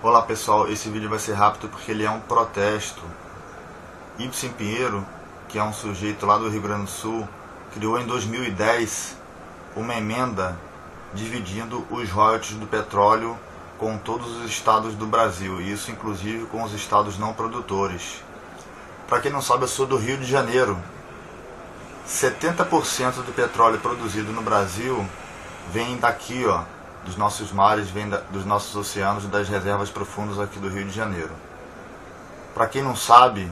Olá pessoal, esse vídeo vai ser rápido porque ele é um protesto. Ibsen Pinheiro, que é um sujeito lá do Rio Grande do Sul, criou em 2010 uma emenda dividindo os royalties do petróleo com todos os estados do Brasil, e isso inclusive com os estados não produtores. Para quem não sabe, eu sou do Rio de Janeiro. 70% do petróleo produzido no Brasil vem daqui, ó, dos nossos mares, vem dos nossos oceanos e das reservas profundas aqui do Rio de Janeiro. Para quem não sabe,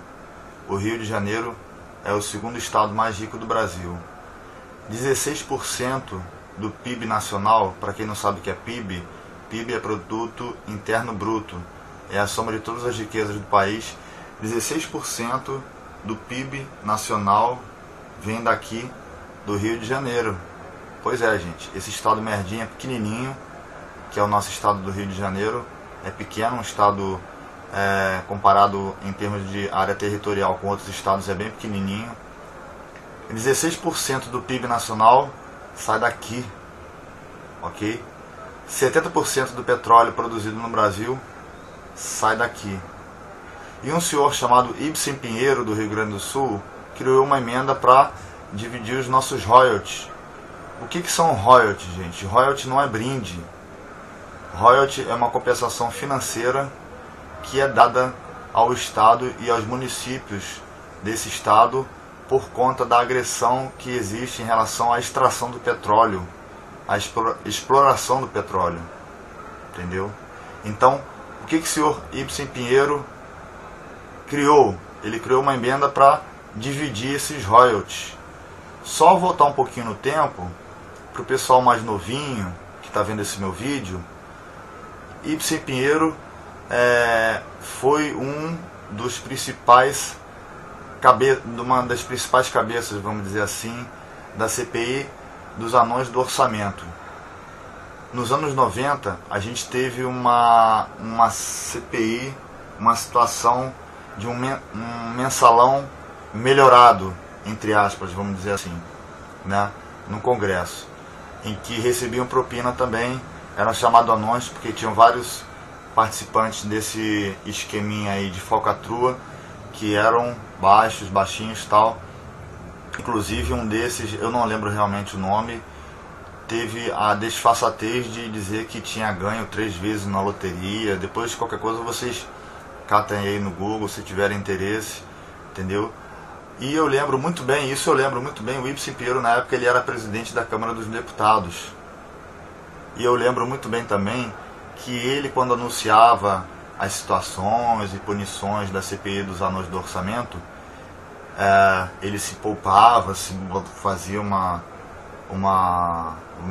o Rio de Janeiro é o segundo estado mais rico do Brasil. 16% do PIB nacional, para quem não sabe o que é PIB, PIB é Produto Interno Bruto, é a soma de todas as riquezas do país. 16% do PIB nacional vem daqui do Rio de Janeiro. Pois é, gente, esse estado merdinha é pequenininho, que é o nosso estado do Rio de Janeiro. É pequeno, um estado comparado em termos de área territorial com outros estados, é bem pequenininho. 16% do PIB nacional sai daqui, ok? 70% do petróleo produzido no Brasil sai daqui. E um senhor chamado Ibsen Pinheiro, do Rio Grande do Sul, criou uma emenda para dividir os nossos royalties. O que são royalties, gente? Royalty não é brinde. Royalty é uma compensação financeira que é dada ao Estado e aos municípios desse Estado por conta da agressão que existe em relação à extração do petróleo, à exploração do petróleo. Entendeu? Então, o que o senhor Ibsen Pinheiro criou? Ele criou uma emenda para dividir esses royalties. Só voltar um pouquinho no tempo, para o pessoal mais novinho que está vendo esse meu vídeo, Ibsen Pinheiro foi uma das principais cabeças, vamos dizer assim, da CPI dos anões do orçamento. Nos anos 90, a gente teve uma CPI, uma situação de um mensalão melhorado, entre aspas, vamos dizer assim, né, no Congresso, em que recebiam propina também, eram chamados anões porque tinham vários participantes desse esqueminha aí de falcatrua que eram baixinhos e tal. Inclusive um desses, eu não lembro realmente o nome, teve a desfaçatez de dizer que tinha ganho 3 vezes na loteria. Depois, qualquer coisa, vocês catem aí no Google se tiverem interesse, entendeu? E eu lembro muito bem, o Ibsen Pinheiro, na época, ele era presidente da Câmara dos Deputados. E eu lembro muito bem também que ele, quando anunciava as situações e punições da CPI dos anões do orçamento, ele se poupava, fazia vamos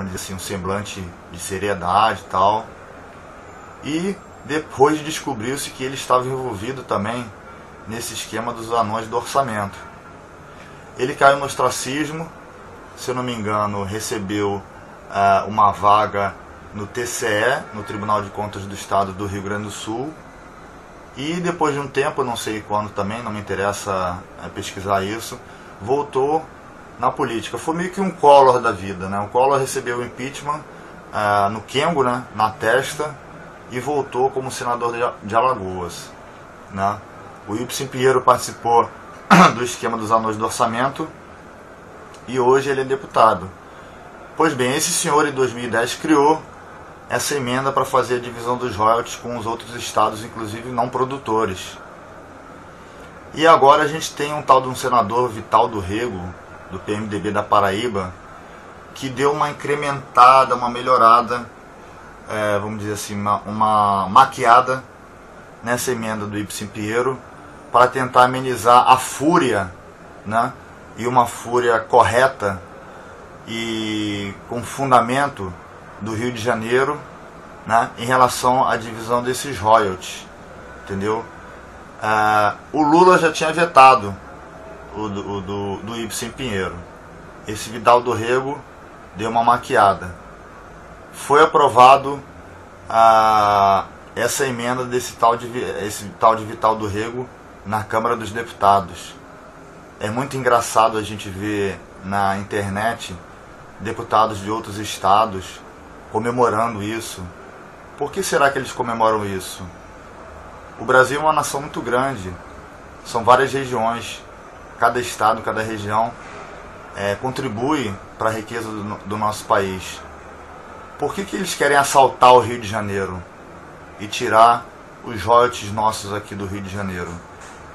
dizer assim, um semblante de seriedade e tal. E depois descobriu-se que ele estava envolvido também nesse esquema dos anões do orçamento. Ele caiu no ostracismo, se eu não me engano, recebeu uma vaga no TCE, no Tribunal de Contas do Estado do Rio Grande do Sul, e depois de um tempo, não sei quando também, não me interessa pesquisar isso, voltou na política. Foi meio que um Collor da vida, né? O Collor recebeu o impeachment no Kengo, né, na testa, e voltou como senador de Alagoas, né? O Ibsen Pinheiro participou do esquema dos anões do orçamento e hoje ele é deputado. Pois bem, esse senhor em 2010 criou essa emenda para fazer a divisão dos royalties com os outros estados, inclusive não produtores. E agora a gente tem um tal de um senador, Vital do Rego, do PMDB da Paraíba, que deu uma incrementada, uma melhorada, vamos dizer assim, uma maquiada nessa emenda do Ibsen Pinheiro para tentar amenizar a fúria, né, e uma fúria correta e com fundamento do Rio de Janeiro, né, em relação à divisão desses royalties, entendeu? O Lula já tinha vetado o do Ibsen Pinheiro. Esse Vidal do Rego deu uma maquiada. Foi aprovado essa emenda desse tal de Vital do Rego na Câmara dos Deputados. É muito engraçado a gente ver na internet deputados de outros estados comemorando isso. Por que será que eles comemoram isso? O Brasil é uma nação muito grande, são várias regiões, cada estado, cada região contribui para a riqueza do nosso país. Por que eles querem assaltar o Rio de Janeiro e tirar os royalties nossos aqui do Rio de Janeiro?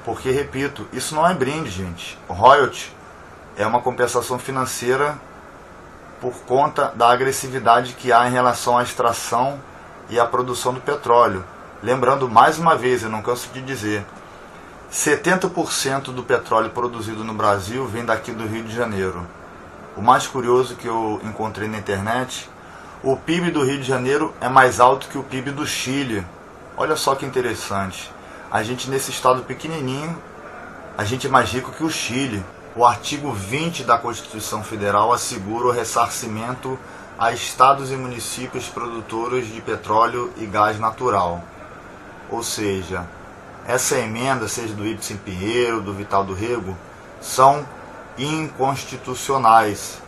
Porque, repito, isso não é brinde, gente. O royalty é uma compensação financeira por conta da agressividade que há em relação à extração e à produção do petróleo. Lembrando, mais uma vez, eu não canso de dizer, 70% do petróleo produzido no Brasil vem daqui do Rio de Janeiro. O mais curioso que eu encontrei na internet, o PIB do Rio de Janeiro é mais alto que o PIB do Chile. Olha só que interessante. A gente, nesse estado pequenininho, a gente é mais rico que o Chile. O artigo 20 da Constituição Federal assegura o ressarcimento a estados e municípios produtores de petróleo e gás natural. Ou seja, essa emenda, seja do Ibsen Pinheiro, do Vital do Rego, são inconstitucionais.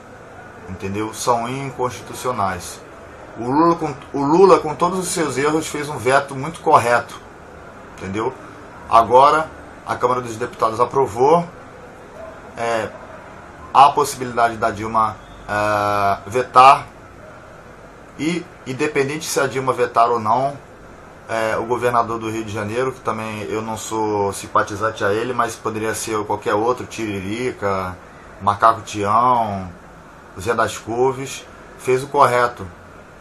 Entendeu? São inconstitucionais. O Lula, com todos os seus erros, fez um veto muito correto. Entendeu? Agora, a Câmara dos Deputados aprovou. Há a possibilidade da Dilma vetar. E, independente se a Dilma vetar ou não, o governador do Rio de Janeiro, que também eu não sou simpatizante a ele, mas poderia ser qualquer outro, Tiririca, Macaco Tião, Zé das Couves, fez o correto.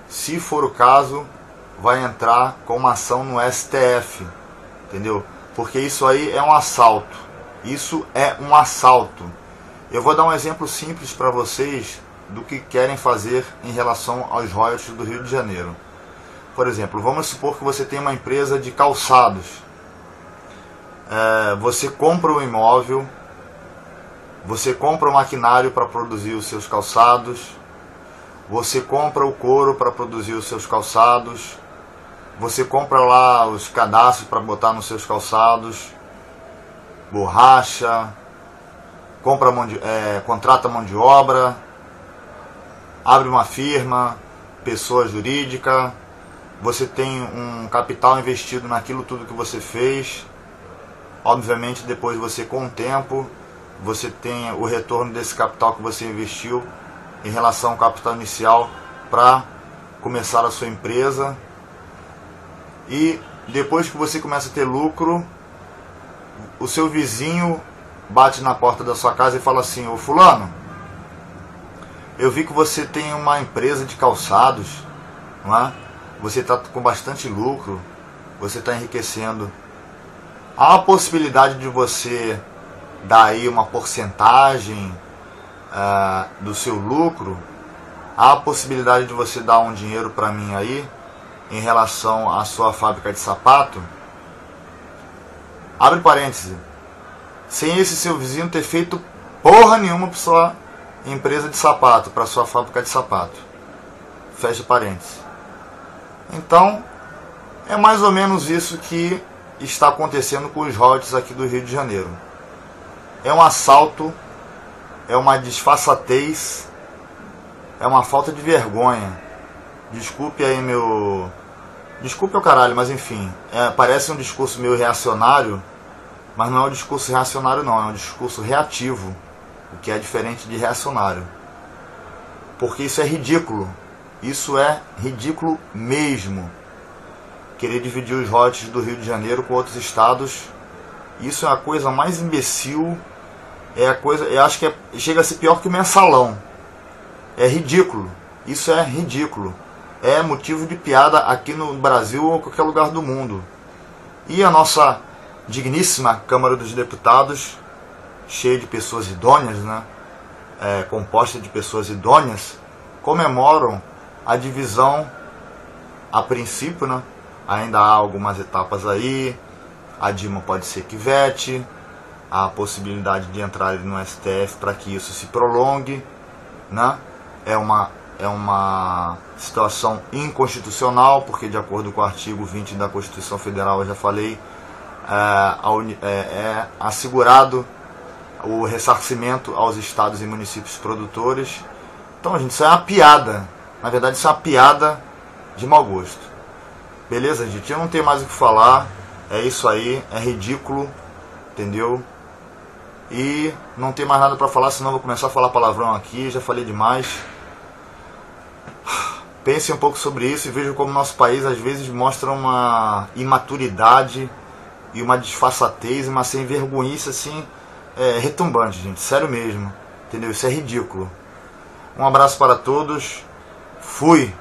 Se for o caso, vai entrar com uma ação no STF, entendeu? Porque isso aí é um assalto. Isso é um assalto. Eu vou dar um exemplo simples para vocês do que querem fazer em relação aos royalties do Rio de Janeiro. Por exemplo, vamos supor que você tem uma empresa de calçados. Você compra um imóvel, você compra o maquinário para produzir os seus calçados, você compra o couro para produzir os seus calçados, você compra lá os cadastros para botar nos seus calçados, borracha, contrata mão de obra, abre uma firma, pessoa jurídica, você tem um capital investido naquilo tudo que você fez. Obviamente, depois você, com o tempo, você tem o retorno desse capital que você investiu em relação ao capital inicial para começar a sua empresa. E depois que você começa a ter lucro, o seu vizinho bate na porta da sua casa e fala assim: ô fulano, eu vi que você tem uma empresa de calçados, não é? Você está com bastante lucro, você está enriquecendo. Há a possibilidade de você dar aí uma porcentagem do seu lucro? Há a possibilidade de você dar um dinheiro para mim aí em relação à sua fábrica de sapato? Abre parênteses. Sem esse seu vizinho ter feito porra nenhuma para sua empresa de sapato, para sua fábrica de sapato. Fecha parênteses. Então, é mais ou menos isso que está acontecendo com os royalties aqui do Rio de Janeiro. É um assalto, é uma disfarçatez, é uma falta de vergonha. Desculpe aí meu... Desculpe o caralho, mas enfim, parece um discurso meio reacionário, mas não é um discurso reacionário não, é um discurso reativo, o que é diferente de reacionário. Porque isso é ridículo. Isso é ridículo mesmo. Querer dividir os royalties do Rio de Janeiro com outros estados, isso é a coisa mais imbecil. Eu acho que chega a ser pior que o mensalão. É ridículo. Isso é ridículo. É motivo de piada aqui no Brasil ou em qualquer lugar do mundo. E a nossa digníssima Câmara dos Deputados, cheia de pessoas idôneas, né? Composta de pessoas idôneas, comemoram a divisão, a princípio, né? Ainda há algumas etapas aí. A Dilma pode ser que vete, há a possibilidade de entrar no STF para que isso se prolongue, né? É uma situação inconstitucional, porque de acordo com o artigo 20 da Constituição Federal, eu já falei, é assegurado o ressarcimento aos estados e municípios produtores. Então, gente, isso é uma piada. Na verdade, isso é uma piada de mau gosto. Beleza, gente? Eu não tenho mais o que falar. É isso aí, é ridículo, entendeu? E não tem mais nada pra falar, senão eu vou começar a falar palavrão aqui, já falei demais. Pense um pouco sobre isso e veja como nosso país às vezes mostra uma imaturidade e uma disfarçatez, uma sem vergonhice assim, retumbante, gente, sério mesmo, entendeu? Isso é ridículo. Um abraço para todos, fui!